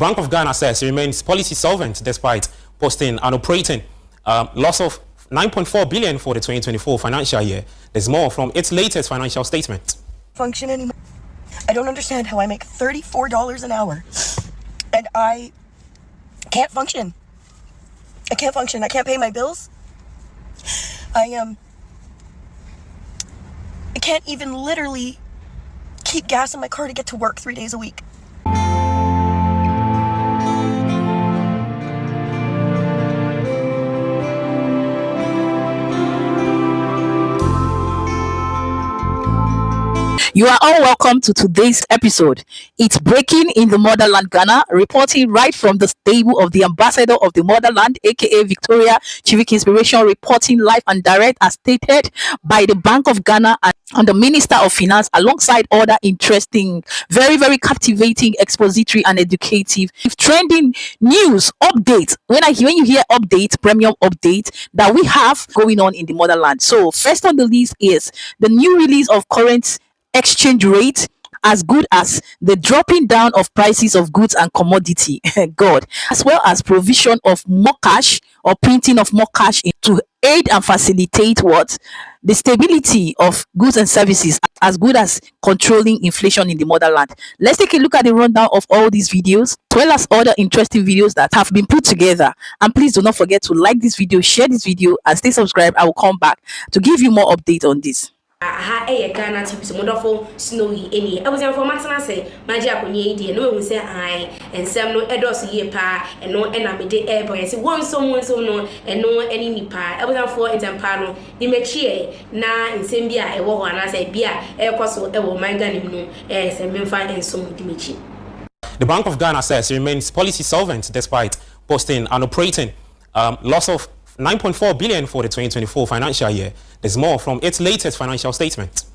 Bank of Ghana says it remains policy solvent despite posting an operating loss of 9.4 billion for the 2024 financial year. There's more from its latest financial statement. Function anymore. I don't understand how I make $34 an hour and I can't function. I can't function. I can't pay my bills. I can't even literally keep gas in my car to get to work 3 days a week. You are all welcome to today's episode. It's breaking in the motherland, Ghana, reporting right from the stable of the ambassador of the motherland, aka Victoria Civic Inspiration, reporting live and direct as stated by the Bank of Ghana and the Minister of Finance, alongside other interesting, very, very captivating, expository and educative trending news updates. When you hear update, premium update that we have going on in the motherland. So first on the list is the new release of current exchange rate, as good as the dropping down of prices of goods and commodity, God, as well as provision of more cash or printing of more cash to aid and facilitate what? The stability of goods and services, as good as controlling inflation in the motherland. Let's take a look at the rundown of all these videos, as well as other interesting videos that have been put together. And please do not forget to like this video, share this video, and stay subscribed. I will come back to give you more update on this. Ghana to some wonderful snowy any. I was in for Matana say, my Japanese dear, no one say I, and some no edos ye pa, and no enemy de airboy, and say one so no, and no any pa. I was on for in Zampano, the mechie, na in Sambia, a war, and I say, Bia, air cosso, a woman gunning no, as a fine and so Dimitri. The Bank of Ghana says it remains policy solvent despite posting an operating loss of 9.4 billion for the 2024 financial year. There's more from its latest financial statement.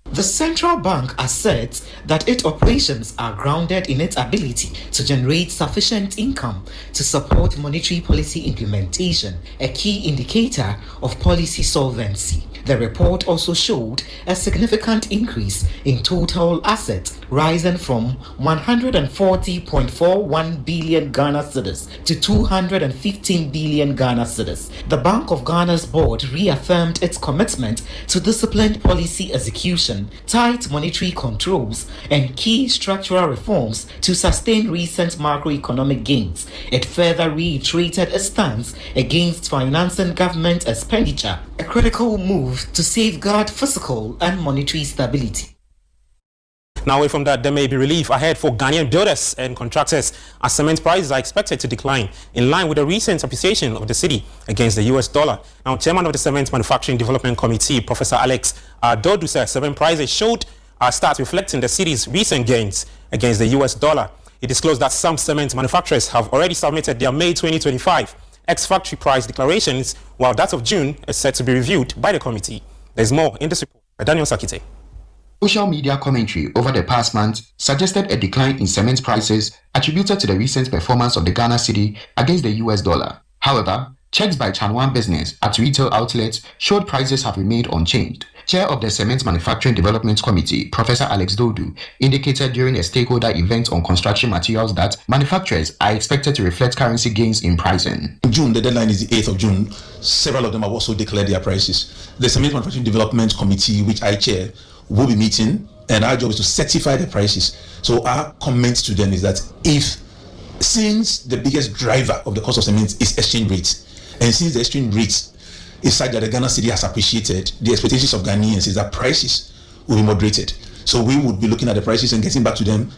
The central bank asserts that its operations are grounded in its ability to generate sufficient income to support monetary policy implementation, a key indicator of policy solvency. The report also showed a significant increase in total assets, rising from 140.41 billion Ghana cedis to 215 billion Ghana cedis. The Bank of Ghana's board reaffirmed its commitment to disciplined policy execution, tight monetary controls, and key structural reforms to sustain recent macroeconomic gains. It further reiterated its stance against financing government expenditure, a critical move to safeguard fiscal and monetary stability. Now, away from that, there may be relief ahead for Ghanaian builders and contractors as cement prices are expected to decline in line with the recent appreciation of the cedi against the US dollar. Now, Chairman of the Cement Manufacturing Development Committee, Professor Alex Dodu, says cement prices should start reflecting the cedi's recent gains against the US dollar. He disclosed that some cement manufacturers have already submitted their May 2025 ex-factory price declarations, while that of June is set to be reviewed by the committee. There's more in this report by Daniel Sakite. Social media commentary over the past month suggested a decline in cement prices attributed to the recent performance of the Ghana cedi against the US dollar. However, checks by Chanwan Business at retail outlets showed prices have remained unchanged. Chair of the Cement Manufacturing Development Committee, Professor Alex Dodu, indicated during a stakeholder event on construction materials that manufacturers are expected to reflect currency gains in pricing. In June, the deadline is the 8th of June. Several of them have also declared their prices. The Cement Manufacturing Development Committee, which I chair, will be meeting, and our job is to certify the prices. So our comment to them is that since the biggest driver of the cost of cement is exchange rates, and since the exchange rates is such that the Ghana cedi has appreciated, the expectations of Ghanaians is that prices will be moderated. So we would be looking at the prices and getting back to them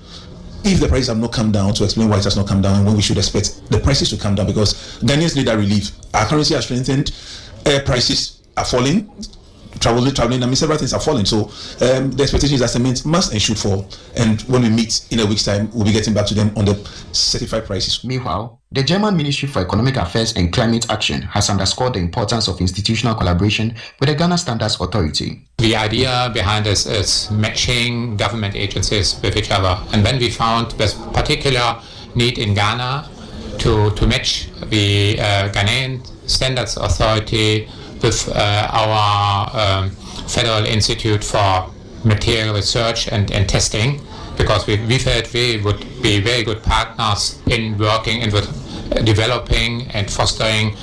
if the prices have not come down, to explain why it has not come down and when we should expect the prices to come down, because Ghanaians need that relief. Our currency has strengthened, air prices are falling, traveling, I mean, several things are falling. So the expectation is that cement must and should fall. And when we meet in a week's time, we'll be getting back to them on the certified prices. Meanwhile, the German Ministry for Economic Affairs and Climate Action has underscored the importance of institutional collaboration with the Ghana Standards Authority. The idea behind this is matching government agencies with each other. And when we found this particular need in Ghana to match the Ghanaian Standards Authority with our Federal Institute for Material Research and Testing, because we felt we would be very good partners in working and with developing and fostering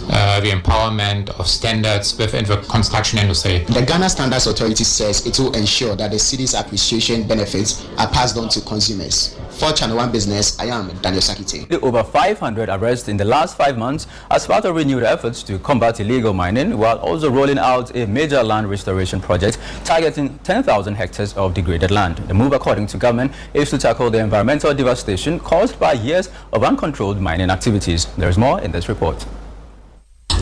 the empowerment of standards within the construction industry. The Ghana Standards Authority says it will ensure that the city's appreciation benefits are passed on to consumers. For Channel One Business, I am Daniel Sakite. Over 500 arrests in the last 5 months as part of renewed efforts to combat illegal mining, while also rolling out a major land restoration project targeting 10,000 hectares of degraded land. The move, according to government, is to tackle the environmental devastation caused by years of uncontrolled mining activities. There is more in this report.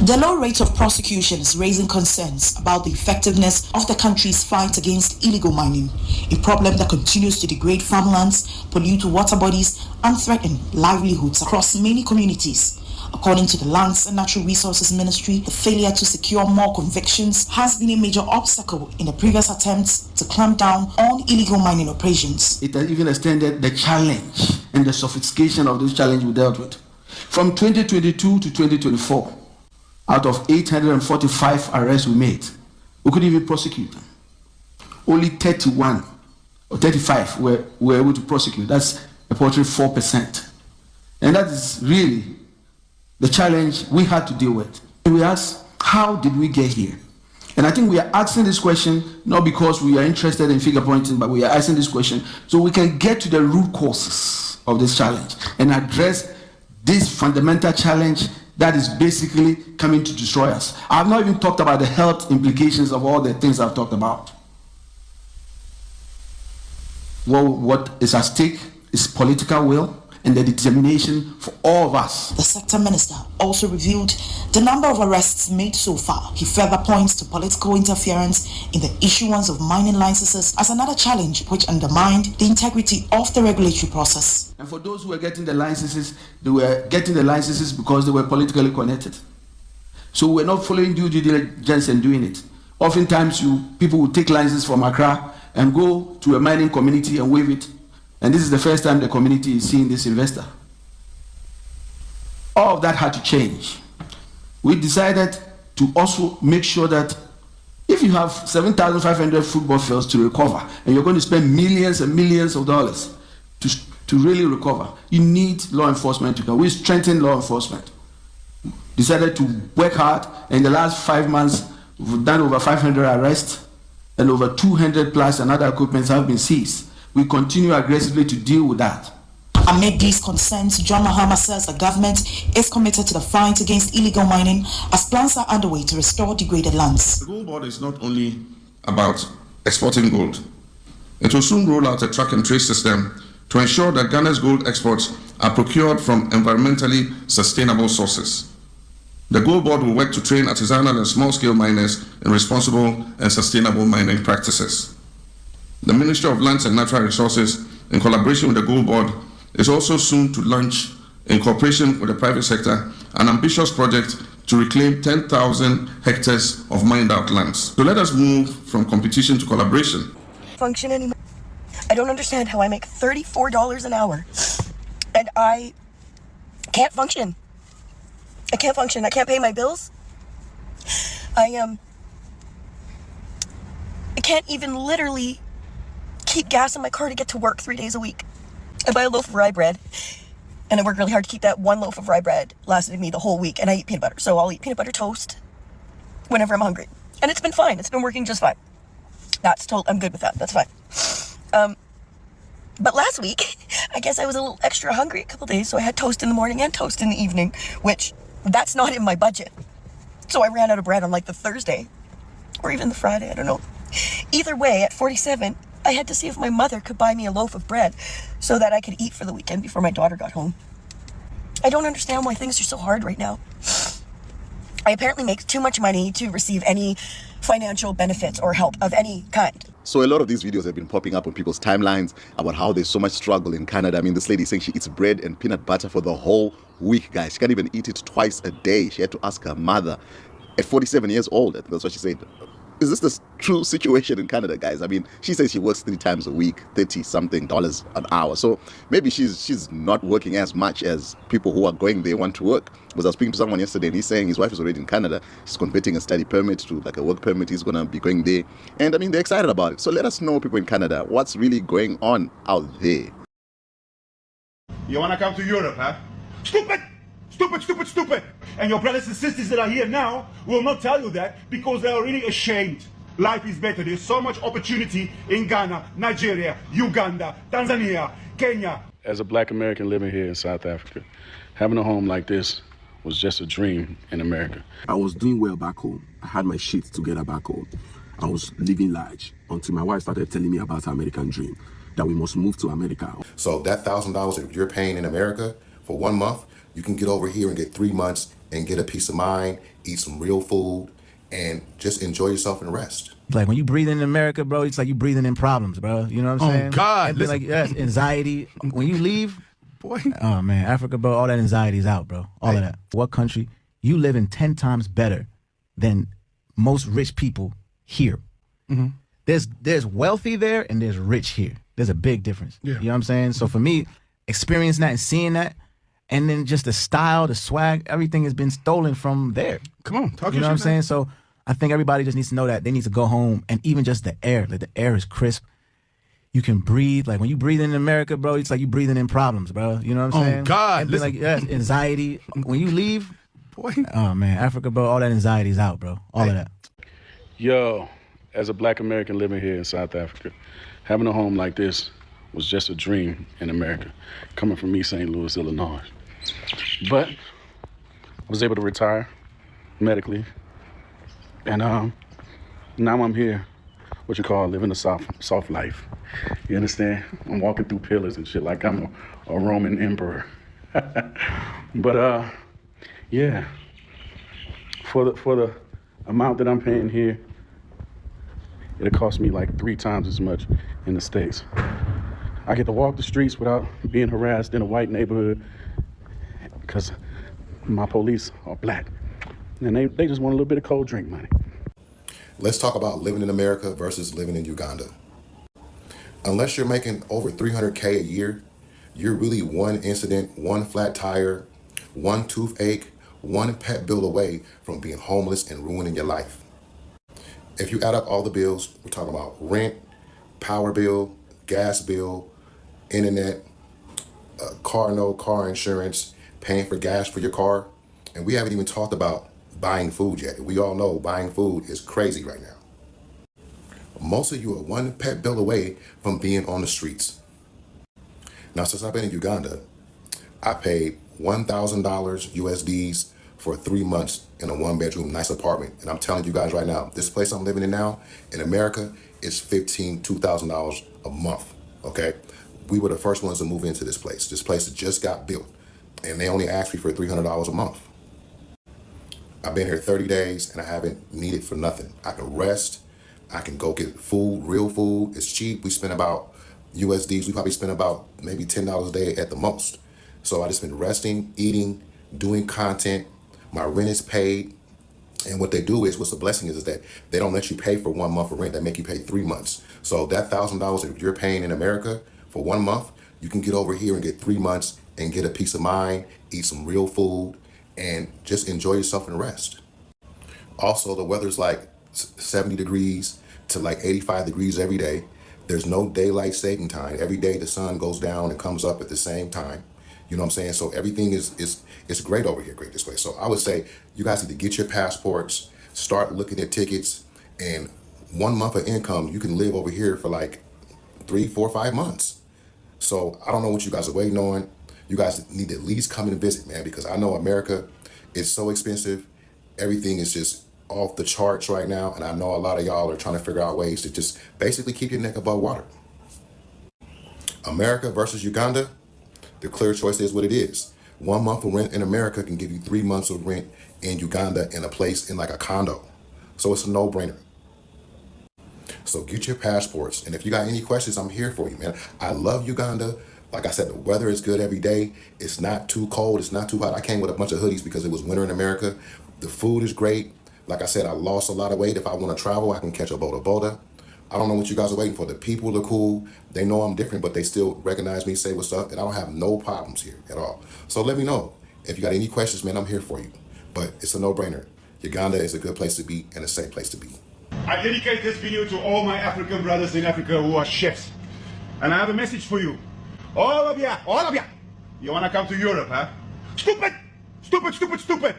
The low rate of prosecution is raising concerns about the effectiveness of the country's fight against illegal mining, a problem that continues to degrade farmlands, pollute water bodies, and threaten livelihoods across many communities. According to the Lands and Natural Resources Ministry, the failure to secure more convictions has been a major obstacle in the previous attempts to clamp down on illegal mining operations. It has even extended the challenge and the sophistication of this challenge we dealt with. From 2022 to 2024, out of 845 arrests we made, we couldn't even prosecute them. Only 31 or 35 were able to prosecute. That's a paltry 4%. And that is really the challenge we had to deal with. We asked, how did we get here? And I think we are asking this question not because we are interested in figure pointing, but we are asking this question so we can get to the root causes of this challenge and address this fundamental challenge that is basically coming to destroy us. I've not even talked about the health implications of all the things I've talked about. Well, what is at stake is political will and the determination for all of us. The sector minister also revealed the number of arrests made so far. He further points to political interference in the issuance of mining licenses as another challenge which undermined the integrity of the regulatory process. And for those who were getting the licenses, they were getting the licenses because they were politically connected. So we're not following due diligence and doing it. Oftentimes, people will take licenses from Accra and go to a mining community and waive it. And this is the first time the community is seeing this investor. All of that had to change. We decided to also make sure that if you have 7,500 football fields to recover, and you're going to spend millions and millions of dollars to really recover, you need law enforcement to come. We strengthened law enforcement. Decided to work hard. In the last 5 months, we've done over 500 arrests, and over 200 plus and other equipments have been seized. We continue aggressively to deal with that. Amid these concerns, Johndramanimahama says the government is committed to the fight against illegal mining as plans are underway to restore degraded lands. The gold board is not only about exporting gold. It will soon roll out a track and trace system to ensure that Ghana's gold exports are procured from environmentally sustainable sources. The gold board will work to train artisanal and small-scale miners in responsible and sustainable mining practices. The Ministry of Lands and Natural Resources, in collaboration with the Gold Board, is also soon to launch, in cooperation with the private sector, an ambitious project to reclaim 10,000 hectares of mined-out lands. So let us move from competition to collaboration. Function anymore. I don't understand how I make $34 an hour and I can't function. I can't function. I can't pay my bills. I can't even literally keep gas in my car to get to work 3 days a week. I buy a loaf of rye bread and I work really hard to keep that one loaf of rye bread lasting me the whole week, and I eat peanut butter. So I'll eat peanut butter toast whenever I'm hungry. And it's been fine. It's been working just fine. I'm good with that. That's fine. But last week, I guess I was a little extra hungry a couple days, so I had toast in the morning and toast in the evening, which that's not in my budget. So I ran out of bread on like the Thursday or even the Friday, I don't know. Either way, at 47, I had to see if my mother could buy me a loaf of bread so that I could eat for the weekend before my daughter got home. I don't understand why things are so hard right now. I apparently make too much money to receive any financial benefits or help of any kind. So a lot of these videos have been popping up on people's timelines about how there's so much struggle in Canada. I mean, this lady saying she eats bread and peanut butter for the whole week, guys. She can't even eat it twice a day. She had to ask her mother at 47 years old. That's what she said. Is this the true situation in Canada, guys? I mean, she says she works 3 times a week, $30-something an hour. So maybe she's not working as much as people who are going there want to work. Because I was speaking to someone yesterday and he's saying his wife is already in Canada. She's converting a study permit to like a work permit. He's going to be going there. And I mean, they're excited about it. So let us know, people in Canada, what's really going on out there. You wanna come to Europe, huh? Stupid! Stupid, stupid, stupid! And your brothers and sisters that are here now will not tell you that because they're already ashamed. Life is better. There's so much opportunity in Ghana, Nigeria, Uganda, Tanzania, Kenya. As a black American living here in South Africa, having a home like this was just a dream in America. I was doing well back home. I had my shit together back home. I was living large until my wife started telling me about her American dream, that we must move to America. So that $1,000 that you're paying in America for 1 month, you can get over here and get 3 months and get a peace of mind, eat some real food, and just enjoy yourself and rest. Like when you breathe in America, bro, it's like you breathing in problems, bro. You know what I'm saying? Oh God! Like yes, anxiety. When you leave, boy. Oh man, Africa, bro, all that anxiety is out, bro. All of that. What country you live in 10 times better than most rich people here? Mm-hmm. There's wealthy there and there's rich here. There's a big difference. Yeah. You know what I'm saying? So for me, experiencing that and seeing that, and then just the style, the swag, everything has been stolen from there. Come on, talk You know what I'm shit, saying? man. So I think everybody just needs to know that they need to go home, and even just the air, like the air is crisp. You can breathe. Like when you breathe in America, bro, it's like you breathing in problems, bro. You know what I'm saying? Oh God! And then, like yes, anxiety. When you leave, boy. Oh man, Africa, bro, all that anxiety is out, bro. All of that. Yo, as a black American living here in South Africa, having a home like this was just a dream in America, coming from East St. Louis, Illinois. But I was able to retire medically, and now I'm here, what you call living a soft life. You understand? I'm walking through pillars and shit like I'm a Roman emperor. But yeah, for the amount that I'm paying here, it'll cost me like 3 times as much in the States. I get to walk the streets without being harassed in a white neighborhood because my police are black and they just want a little bit of cold drink money. Let's talk about living in America versus living in Uganda. Unless you're making over $300K a year, you're really one incident, one flat tire, one toothache, one pet bill away from being homeless and ruining your life. If you add up all the bills, we're talking about rent, power bill, gas bill, internet, car note, car insurance, paying for gas for your car, and we haven't even talked about buying food yet. We all know buying food is crazy right now. Most of you are one pet bill away from being on the streets. Now, since I've been in Uganda, I paid $1,000 USDs for 3 months in a 1-bedroom nice apartment. And I'm telling you guys right now, this place I'm living in now in America is $2,000 a month, okay? We were the first ones to move into this place. This place just got built and they only asked me for $300 a month. I've been here 30 days and I haven't needed for nothing. I can rest, I can go get food, real food. It's cheap. We spend about USDs, we probably spend about maybe $10 a day at the most. So I just been resting, eating, doing content. My rent is paid. And what they do is, what's the blessing is that they don't let you pay for 1 month of rent. They make you pay 3 months. So that $1,000 that you're paying in America for 1 month, you can get over here and get 3 months and get a peace of mind, eat some real food, and just enjoy yourself and rest. Also, the weather's like 70 degrees to like 85 degrees every day. There's no daylight saving time. Every day the sun goes down and comes up at the same time. You know what I'm saying? So everything is great over here, great this way. So I would say you guys need to get your passports, start looking at tickets, and 1 month of income, you can live over here for like 3, 4, 5 months. So I don't know what you guys are waiting on. You guys need to at least come and visit, man, because I know America is so expensive. Everything is just off the charts right now. And I know a lot of y'all are trying to figure out ways to just basically keep your neck above water. America versus Uganda, the clear choice is what it is. 1 month of rent in America can give you 3 months of rent in Uganda in a place in like a condo. So it's a no-brainer. So get your passports. And if you got any questions, I'm here for you, man. I love Uganda. Like I said, the weather is good every day. It's not too cold. It's not too hot. I came with a bunch of hoodies because it was winter in America. The food is great. Like I said, I lost a lot of weight. If I want to travel, I can catch a boda. I don't know what you guys are waiting for. The people are cool. They know I'm different, but they still recognize me, say what's up, and I don't have no problems here at all. So let me know. If you got any questions, man, I'm here for you. But it's a no-brainer. Uganda is a good place to be and a safe place to be. I dedicate this video to all my African brothers in Africa who are chefs. And I have a message for you. All of ya, You wanna come to Europe, huh? Stupid! Stupid, stupid, stupid!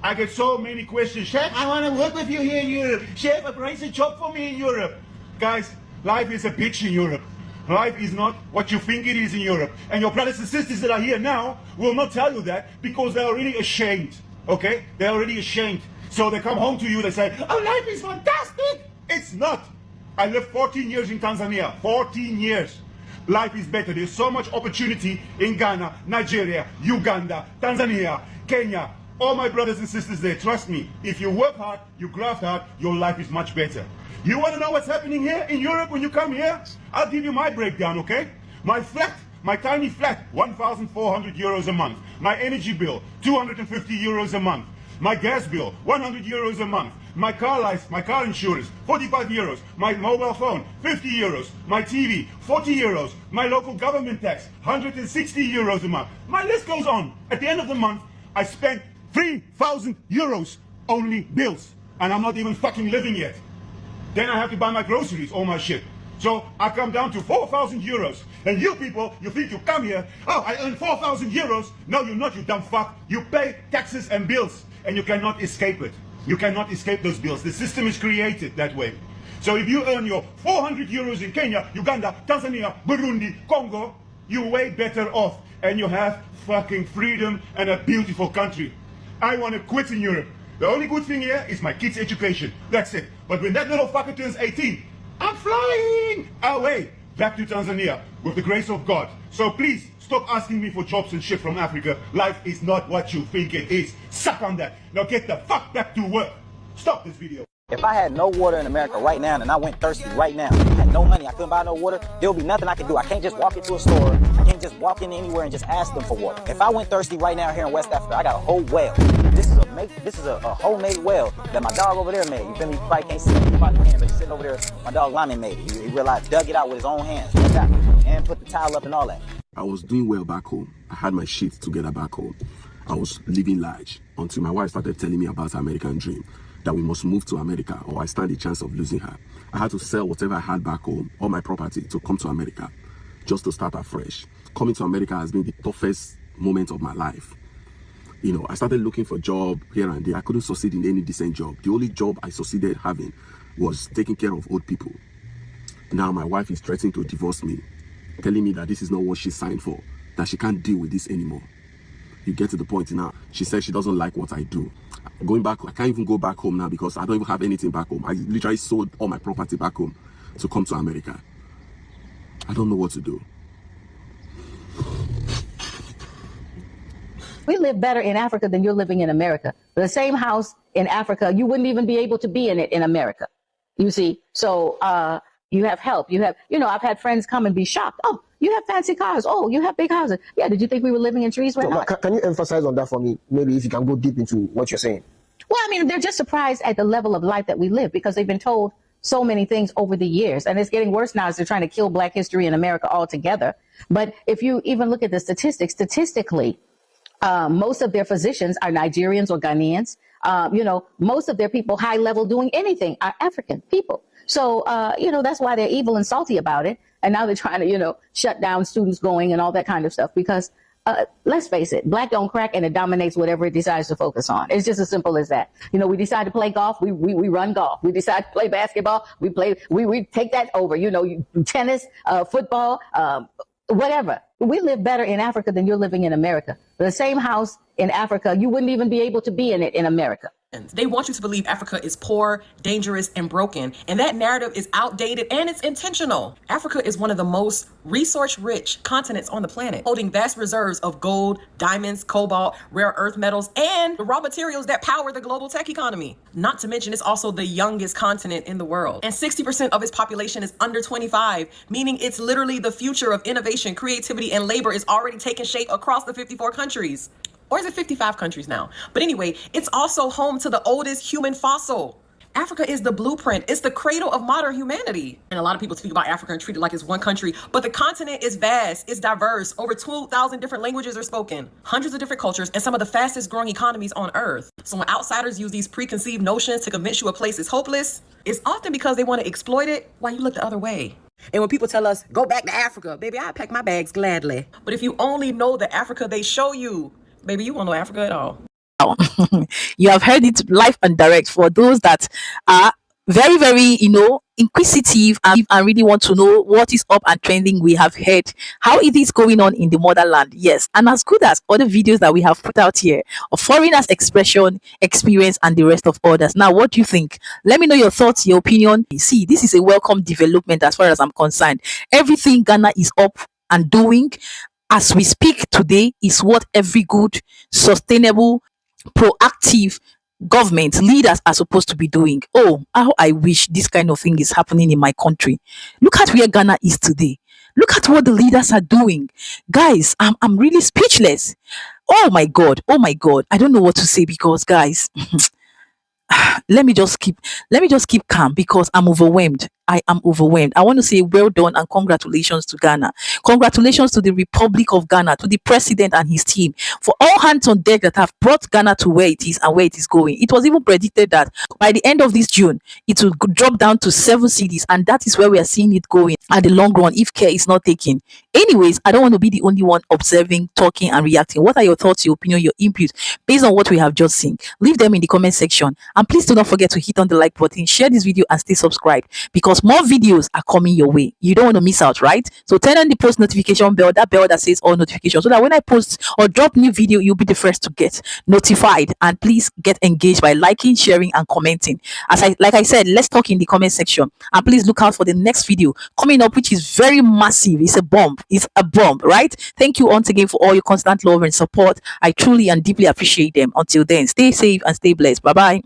I get so many questions. Chef, I wanna work with you here in Europe. Chef, arrange a job for me in Europe. Guys, life is a bitch in Europe. Life is not what you think it is in Europe. And your brothers and sisters that are here now will not tell you that because they're already ashamed. Okay? They're already ashamed. So they come home to you, they say, oh, life is fantastic. It's not. I lived 14 years in Tanzania. 14 years. Life is better. There's so much opportunity in Ghana, Nigeria, Uganda, Tanzania, Kenya. All my brothers and sisters there, trust me. If you work hard, you graft hard, your life is much better. You want to know what's happening here in Europe when you come here? I'll give you my breakdown, okay? My flat, my tiny flat, 1,400 euros a month. My energy bill, 250 euros a month. My gas bill, 100 euros a month. My car license, my car insurance, 45 euros. My mobile phone, 50 euros. My TV, 40 euros. My local government tax, 160 euros a month. My list goes on. At the end of the month, I spent 3,000 euros only bills. And I'm not even fucking living yet. Then I have to buy my groceries, all my shit. So I come down to 4,000 euros. And you people, you think you come here, oh, I earn 4,000 euros. No, you're not, you dumb fuck. You pay taxes and bills, and you cannot escape it. You cannot escape those bills. The system is created that way. So if you earn your 400 euros in Kenya, Uganda, Tanzania, Burundi, Congo, you're way better off. And you have fucking freedom and a beautiful country. I want to quit in Europe. The only good thing here is my kids' education. That's it. But when that little fucker turns 18, I'm flying away back to Tanzania with the grace of God. So please stop asking me for jobs and shit from Africa. Life is not what you think it is. Suck on that. Now get the fuck back to work. Stop this video. If I had no water in America right now and I went thirsty right now, I had no money, I couldn't buy no water, there would be nothing I could do. I can't just walk into a store, I can't just walk in anywhere and just ask them for water. If I went thirsty right now here in West Africa, I got a whole well. This is a homemade well that my dog over there made. You feel me? You probably can't see it by the hand, but he's sitting over there. My dog Lyman made it. He realized, dug it out with his own hands, and put the tile up and all that. I was doing well back home. I had my shit together back home. I was living large until my wife started telling me about her American dream, that we must move to America or I stand a chance of losing her. I had to sell whatever I had back home, all my property, to come to America, just to start afresh. Coming to America has been the toughest moment of my life. You know, I started looking for a job here and there. I couldn't succeed in any decent job. The only job I succeeded having was taking care of old people. Now my wife is threatening to divorce me, telling me that this is not what she signed for, that she can't deal with this anymore. You get to the point now. She says she doesn't like what I do. Going back, I can't even go back home now because I don't even have anything back home. I literally sold all my property back home to come to America. I don't know what to do. We live better in Africa than you're living in America. The same house in Africa, you wouldn't even be able to be in it in America. You see? So you have help. You have, I've had friends come and be shocked. Oh, you have fancy cars. Oh, you have big houses. Yeah, did you think we were living in trees? We're not. Can you emphasize on that for me? Maybe if you can go deep into what you're saying. Well, I mean, they're just surprised at the level of life that we live because they've been told so many things over the years. And it's getting worse now as they're trying to kill Black history in America altogether. But if you even look at the statistics, statistically, most of their physicians are Nigerians or Ghanaians. Most of their people high level doing anything are African people. So, that's why they're evil and salty about it. And now they're trying to, shut down students going and all that kind of stuff because let's face it, Black don't crack and it dominates whatever it decides to focus on. It's just as simple as that. We decide to play golf, we run golf. We decide to play basketball, we take that over. Tennis, football, whatever. We live better in Africa than you're living in America. The same house in Africa, you wouldn't even be able to be in it in America. They want you to believe Africa is poor, dangerous, and broken. And that narrative is outdated and it's intentional. Africa is one of the most resource-rich continents on the planet, holding vast reserves of gold, diamonds, cobalt, rare earth metals, and the raw materials that power the global tech economy. Not to mention, it's also the youngest continent in the world. And 60% of its population is under 25, meaning it's literally the future of innovation, creativity, and labor is already taking shape across the 54 countries. Or is it 55 countries now? But anyway, it's also home to the oldest human fossil. Africa is the blueprint. It's the cradle of modern humanity. And a lot of people speak about Africa and treat it like it's one country, but the continent is vast, it's diverse. Over 2,000 different languages are spoken, hundreds of different cultures, and some of the fastest growing economies on earth. So when outsiders use these preconceived notions to convince you a place is hopeless, it's often because they want to exploit it while you look the other way. And when people tell us, go back to Africa, baby, I pack my bags gladly. But if you only know the Africa they show you, baby, you won't know Africa at all. You have heard it live and direct. For those that are very, very, inquisitive and really want to know what is up and trending, we have heard how it is going on in the motherland. Yes, and as good as other videos that we have put out here of foreigners' expression, experience, and the rest of others. Now, what do you think? Let me know your thoughts, your opinion. See, this is a welcome development as far as I'm concerned. Everything Ghana is up and doing as we speak today is what every good, sustainable, proactive government leaders are supposed to be doing. Oh, how I wish this kind of thing is happening in my country. Look at where Ghana is today. Look at what the leaders are doing. Guys, I'm really speechless. Oh my God. Oh my God. I don't know what to say because, guys, let me just keep calm because I'm overwhelmed. I am overwhelmed. I want to say well done and congratulations to Ghana. Congratulations to the Republic of Ghana, to the president and his team for all hands on deck that have brought Ghana to where it is and where it is going. It was even predicted that by the end of this June, it will drop down to 7 cities, and that is where we are seeing it going at the long run if care is not taken. Anyways, I don't want to be the only one observing, talking, and reacting. What are your thoughts, your opinion, your input based on what we have just seen? Leave them in the comment section. And please do not forget to hit on the like button, share this video, and stay subscribed because more videos are coming your way. You don't want to miss out, right? So turn on the post notification bell, that bell that says all notifications, so that when I post or drop new video, you'll be the first to get notified. And please get engaged by liking, sharing, and commenting. Like I said, let's talk in the comment section. And please look out for the next video coming up, which is very massive. It's a bomb. It's a bomb, right? Thank you once again for all your constant love and support. I truly and deeply appreciate them. Until then, stay safe and stay blessed. Bye bye.